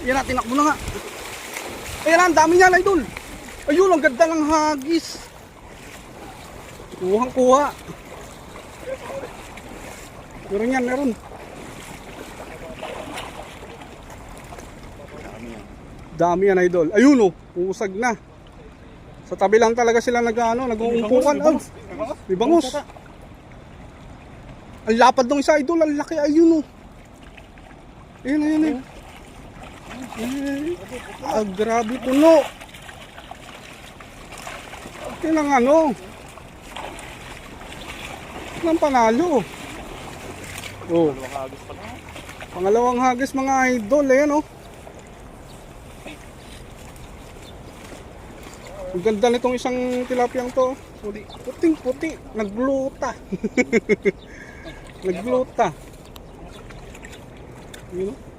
Yan na, tinakbo na nga. Ayan na, ang dami niyan, idol. Ayun, ang ganda ng hagis. Kuhang kuha. Meron yan, meron. Dami yan, idol. Ayun oh, uusag na. Sa tabi lang talaga sila nag-uumpukan. May bangus. Ang lapad ng isa, idol. Ang laki, ayun oh. Ayun, ayun, ayun. Ah, grabe puno. Okay lang Ilang panalo. Oh. Pangalawang hagis mga idol. Ayan oh. Ang ganda nitong isang tilapiyang to. Puting puti. Nagbluta. Nagbluta. Yun oh.